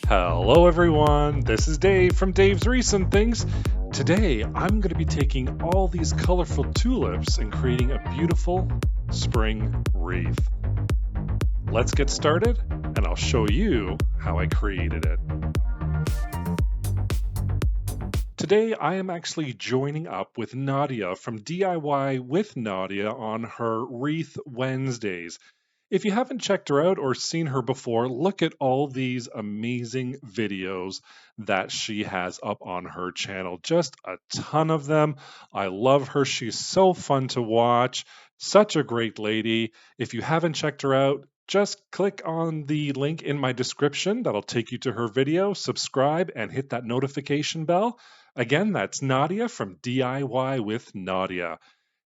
Hello, everyone. This is Dave from Dave's Recent Things. Today, I'm going to be taking all these colorful tulips and creating a beautiful spring wreath. Let's get started, and I'll show you how I created it. Today, I am actually joining up with Nadia from DIY with Nadia on her Wreath Wednesdays. If you haven't checked her out or seen her before, look at all these amazing videos that she has up on her channel. Just a ton of them. I love her. She's so fun to watch. Such a great lady. If you haven't checked her out, just click on the link in my description. That'll take you to her video. Subscribe and hit that notification bell. Again, that's Nadia from DIY with Nadia.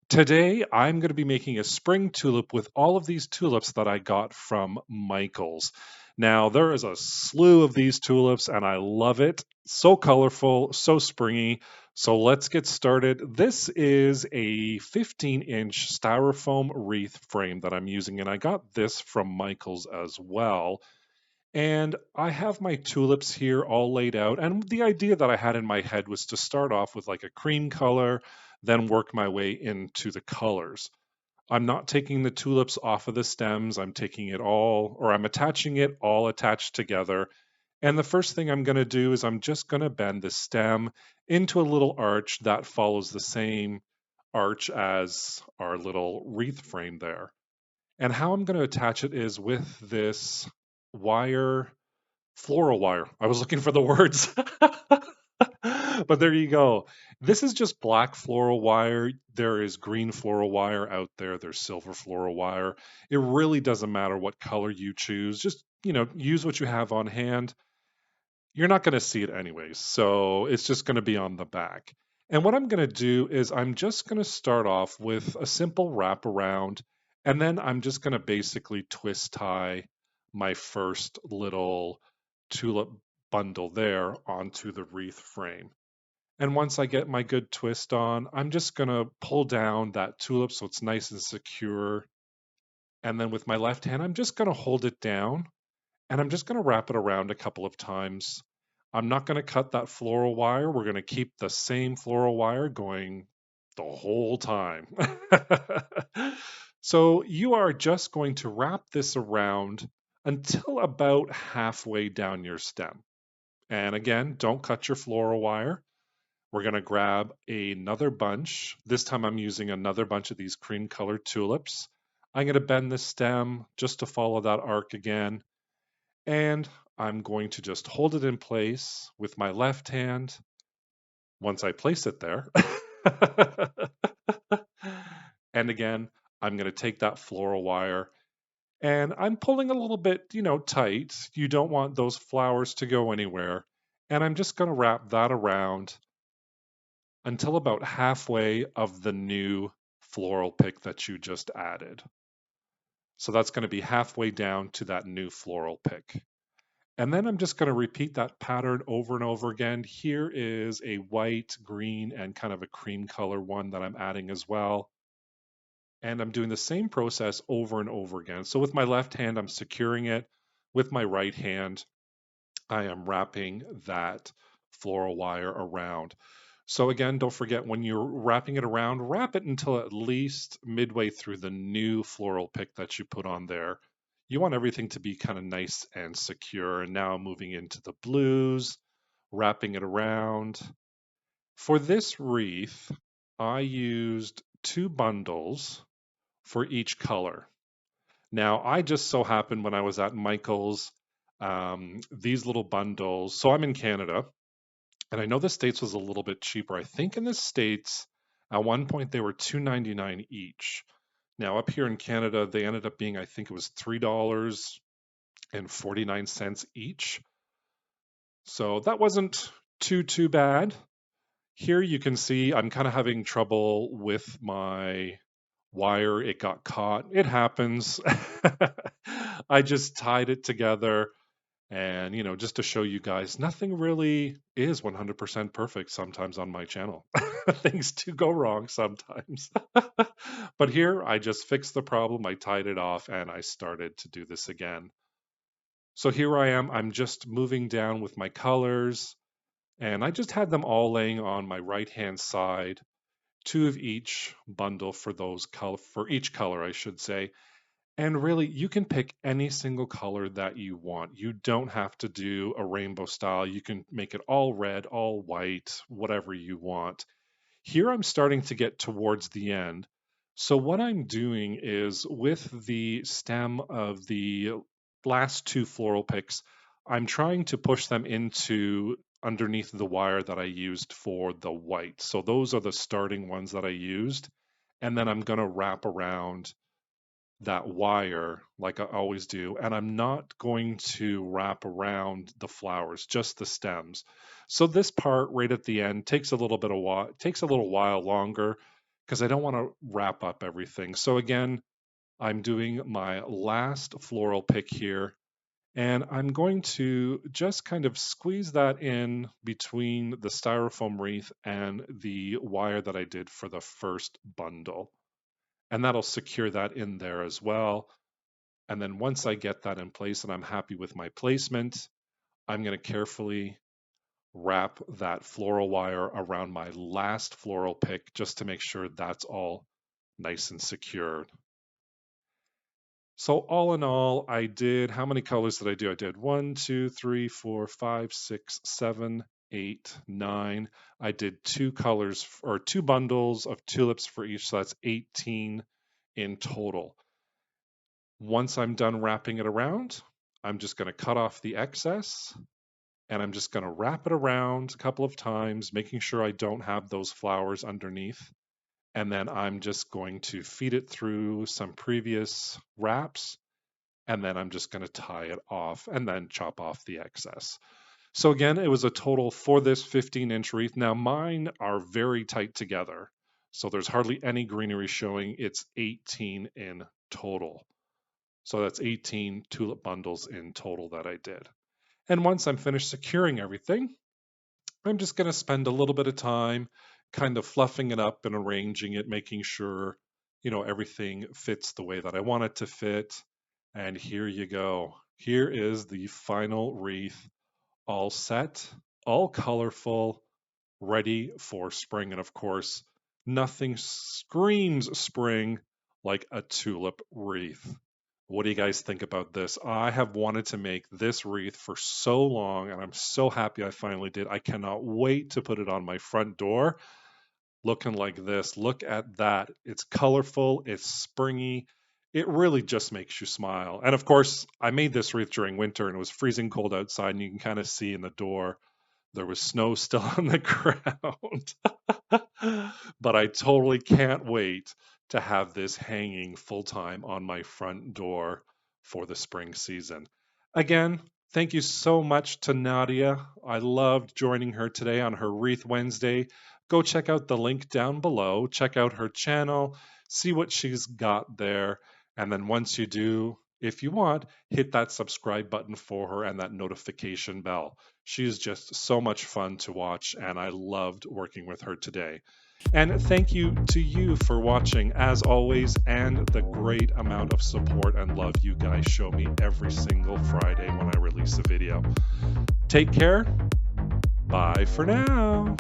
Today, I'm going to be making a spring tulip with all of these tulips that I got from Michael's. Now, there is a slew of these tulips, and I love it. So colorful, so springy. So let's get started. This is a 15-inch styrofoam wreath frame that I'm using, and I got this from Michael's as well. And I have my tulips here all laid out. And the idea that I had in my head was to start off with like a cream color, then work my way into the colors. I'm not taking the tulips off of the stems. I'm taking it all, or I'm attaching it all attached together. And the first thing I'm going to do is I'm just going to bend the stem into a little arch that follows the same arch as our little wreath frame there. And how I'm going to attach it is with this wire, floral wire. I was looking for the words. But there you go. This is just black floral wire. There is green floral wire out there. There's silver floral wire. It really doesn't matter what color you choose. Just, use what you have on hand. You're not going to see it anyways. So it's just going to be on the back. And what I'm going to do is I'm just going to start off with a simple wraparound. And then I'm just going to basically twist tie my first little tulip bundle there onto the wreath frame. And once I get my good twist on, I'm just going to pull down that tulip so it's nice and secure. And then with my left hand, I'm just going to hold it down and I'm just going to wrap it around a couple of times. I'm not going to cut that floral wire. We're going to keep the same floral wire going the whole time. So you are just going to wrap this around until about halfway down your stem. And again, don't cut your floral wire. We're going to grab another bunch. This time I'm using another bunch of these cream colored tulips. I'm going to bend the stem just to follow that arc again. And I'm going to just hold it in place with my left hand once I place it there. And again, I'm going to take that floral wire and I'm pulling a little bit, tight. You don't want those flowers to go anywhere. And I'm just going to wrap that around until about halfway of the new floral pick that you just added. So that's going to be halfway down to that new floral pick. And then I'm just going to repeat that pattern over and over again. Here is a white, green, and kind of a cream color one that I'm adding as well. And I'm doing the same process over and over again. So with my left hand, I'm securing it. With my right hand, I am wrapping that floral wire around. So again, don't forget when you're wrapping it around, wrap it until at least midway through the new floral pick that you put on there. You want everything to be kind of nice and secure. And now moving into the blues, wrapping it around. For this wreath, I used 2 bundles for each color. Now, I just so happened when I was at Michael's, these little bundles. So I'm in Canada, and I know the States was a little bit cheaper. I think in the States, at one point, they were $2.99 each. Now, up here in Canada, they ended up being, I think it was $3.49 each. So that wasn't too bad. Here you can see I'm kind of having trouble with my wire. It got caught. It happens. I just tied it together. And, just to show you guys, nothing really is 100% perfect sometimes on my channel. Things do go wrong sometimes. But here, I just fixed the problem. I tied it off and I started to do this again. So here I am, I'm just moving down with my colors, and I just had them all laying on my right-hand side, two of each bundle for for each color, I should say. And really, you can pick any single color that you want. You don't have to do a rainbow style. You can make it all red, all white, whatever you want. Here I'm starting to get towards the end. So what I'm doing is with the stem of the last two floral picks, I'm trying to push them into underneath the wire that I used for the white. So those are the starting ones that I used. And then I'm going to wrap around that wire like I always do, and I'm not going to wrap around the flowers, just the stems. So this part right at the end takes a little bit of while, takes a little while longer because I don't want to wrap up everything. So again, I'm doing my last floral pick here, and I'm going to just kind of squeeze that in between the styrofoam wreath and the wire that I did for the first bundle. And that'll secure that in there as well. And then once I get that in place and I'm happy with my placement, I'm going to carefully wrap that floral wire around my last floral pick just to make sure that's all nice and secured. So all in all, I did, how many colors did I do? I did 1, 2, 3, 4, 5, 6, 7, 8, 9. I did two colors or two bundles of tulips for each, so that's 18 in total. Once I'm done wrapping it around, I'm just going to cut off the excess and I'm just going to wrap it around a couple of times, making sure I don't have those flowers underneath. And then I'm just going to feed it through some previous wraps. And then I'm just going to tie it off and then chop off the excess. So again, it was a total for this 15-inch wreath. Now mine are very tight together. So there's hardly any greenery showing. It's 18 in total. So that's 18 tulip bundles in total that I did. And once I'm finished securing everything, I'm just going to spend a little bit of time kind of fluffing it up and arranging it, making sure, everything fits the way that I want it to fit. And here you go. Here is the final wreath, all set, all colorful, ready for spring. And of course, nothing screams spring like a tulip wreath. What do you guys think about this? I have wanted to make this wreath for so long, and I'm so happy I finally did. I cannot wait to put it on my front door looking like this. Look at that. It's colorful, it's springy. It really just makes you smile. And of course, I made this wreath during winter and it was freezing cold outside, and you can kind of see in the door there was snow still on the ground. But I totally can't wait to have this hanging full time on my front door for the spring season. Again, thank you so much to Nadia. I loved joining her today on her Wreath Wednesday. Go check out the link down below, check out her channel, see what she's got there. And then once you do, if you want, hit that subscribe button for her and that notification bell. She's just so much fun to watch, and I loved working with her today. And thank you to you for watching, as always, and the great amount of support and love you guys show me every single Friday when I release a video. Take care. Bye for now.